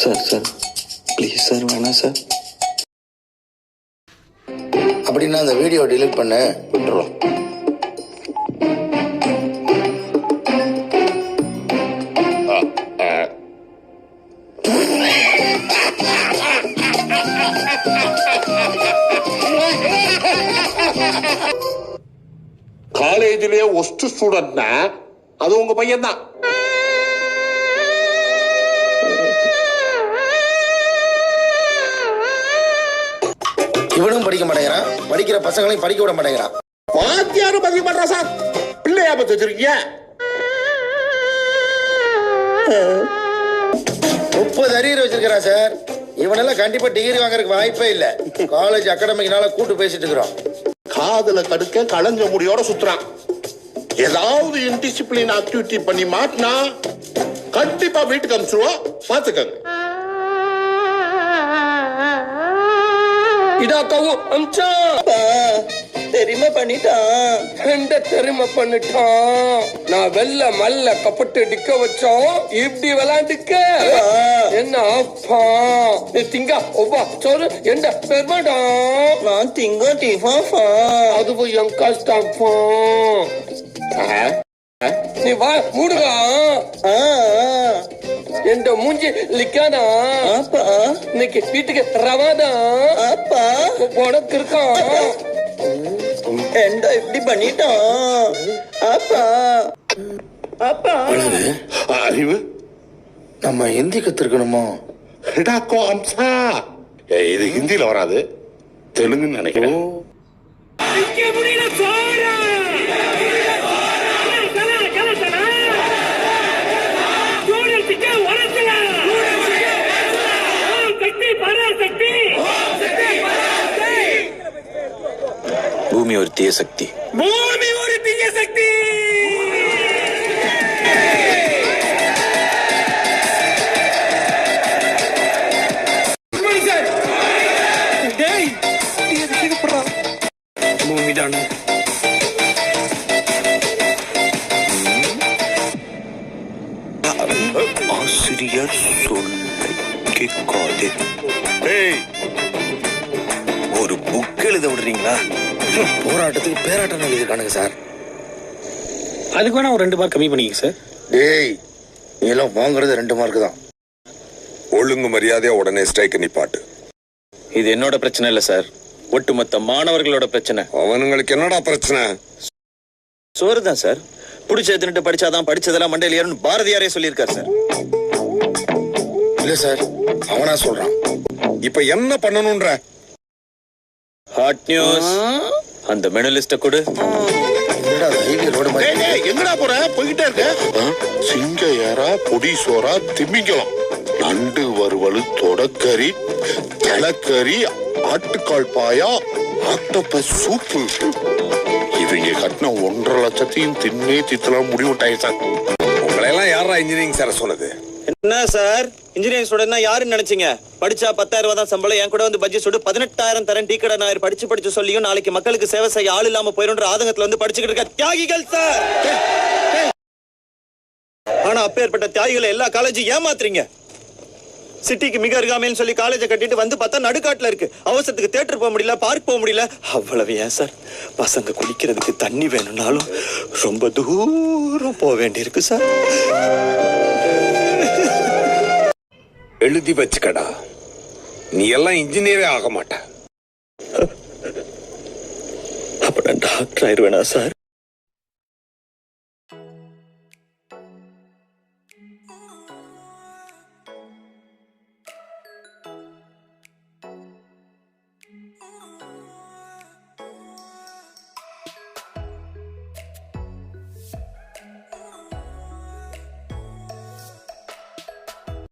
Sir please sir வேணாம் sir. அப்படின்னா அந்த வீடியோ டிலீட் பண்ண விட்டுருவோம். காலேஜிலேயே ஒஸ்ட் ஸ்டூடெண்ட்னா அது உங்க பையன் தான். இவனும் படிக்க மாட்டேங்கிறான், படிக்கிற பசங்களையும் படிக்க விட மாட்டேங்கிறான். வாத்தியாரும் பதிக்க மாட்டா சார். பிள்ளையா பத்தி வச்சிருக்கீங்க. 30 அரியர் வச்சிருக்கிறான் சார். இவனெல்லாம் கண்டிப்பா டிகிரி வாங்குறதுக்கு வாய்ப்பே இல்ல. காலேஜ் அகாடமிக்னால கூட்டு பேசிட்டு இருக்கிறோம். காதுல கடுக்க களைஞ்ச முடியோட சுத்துறான். ஏதாவது இன்டிசிப்ளின் ஆக்டிவிட்டி பண்ணி மாட்டினா கண்டிப்பா வீட்டுக்கு அனுப்பிச்சுருவோம். பாத்துக்கங்க. இதாக்கவும் அம்சா தெரியுமா பண்ணிட்டான். தெரியுமா பண்ணிட்டான். நான் வெள்ள மல்ல கப்பட்டு டிக்க வச்சோம். இப்படி விளையாண்டுக்க என்ன அப்பா நீ திங்க ஒவ்வா சொல்லு என்ன பெருமாடா. நான் திங்க டிஃபா அதுவும் என் கஷ்டப்பா. நீ வா மூடுகா. எந்த மூஞ்சி லிக்காதா. இன்னைக்கு வீட்டுக்கு ரவாதா. உனக்கு இருக்கான். என்ன இப்படி பண்ணிட்டான். அறிவு நம்ம ஹிந்தி கத்துக்கணுமோ? இது ஹிந்தியில வராது, தெலுங்குன்னு நினைக்கிறேன். பூமி ஒரு தீய சக்தி. பூமி ஒரு தீய சக்தி. பூமிதான் ஆசிரியர் சொல்லை கேட்காதே. ஒரு புக் எழுத விடுறீங்களா? போராட்டத்துக்கு பேராட்டம் எழுதிருக்கானுங்க சார். அதுக்கு வேணா ஒரு 2 மார்க் கம்மி பண்ணிக்க சார். டேய், நீ எல்லாம் வாங்குறது 2 மார்க் தான். ஒழுங்கு மரியாதையா உடனே ஸ்ட்ரைக் நிப்பாட்டு. இது என்னோட பிரச்சனை இல்ல சார், ஒட்டுமொத்த மாணவர்களோட பிரச்சனை. அவனுங்களுக்கு என்னடா பிரச்சனை? சோறு தான் சார். புடிச்ச எடுத்துட்டு படிச்சாதான் படிச்சதெல்லாம் மண்டையில ஏறும்னு பாரதியாரே சொல்லியிருக்காரு சார். இல்ல சார், அவனா சொல்றான். இப்ப என்ன பண்ணணும்ன்ற? Hot news. அந்த மெனு லிஸ்ட கொடு. எங்கடா போற? போய்கிட்டே இருக்க. சிங்க ஏரா, பொடி சோறா, திமிங்கலம், நண்டு வறுவல், தொடக்கறி, தலைக்கறி, ஆட்டுக்கால் பாயா, ஆக்டோபஸ் சூப்பு. இவங்க கட்டின 1.5 லட்சத்தையும் தின்னே தித்தலாம் முடிவுட்டாங்க சார். உங்களை எல்லாம் யாரா இன்ஜினியரிங் சார் சொன்னது? என்ன சார் இன்ஜினியரிங் ஸ்டூடெண்ட்னா யாருன்னு நினைச்சீங்க? படிச்சா 10,000 ரூபாய் தான் சம்பளம். என் கூட வந்து பட்ஜெட் சுடு 18,000 தரேன் டீ கடை நான் படிச்சு சொல்லியும் நாளைக்கு மக்களுக்கு சேவை செய்ய ஆள் இல்லாம போயிடும்ன்ற ஆதங்கத்துல வந்து படிச்சுக்கிட்டு இருக்க தியாகிகள் சார். ஆனா அப்பேற்பட்ட தியாகிகளை எல்லா காலேஜும் ஏமாத்துறீங்க. சிட்டிக்கு மிக அருகாமைன்னு சொல்லி காலேஜை கட்டிட்டு வந்து பார்த்தா நடுக்காட்டுல இருக்கு. அவசரத்துக்கு தியேட்டர் போக முடியல, பார்க் போக முடியல. அவ்வளவு ஏன் சார் பசங்க குடிக்கிறதுக்கு தண்ணி வேணும்னாலும் ரொம்ப தூரம் போக வேண்டியிருக்கு சார். எழுதி வச்சுக்கடா, நீ எல்லாம் இன்ஜினியரே ஆக மாட்ட. அப்ப நான் டாக்டர் ஆயிருவேனா சார்?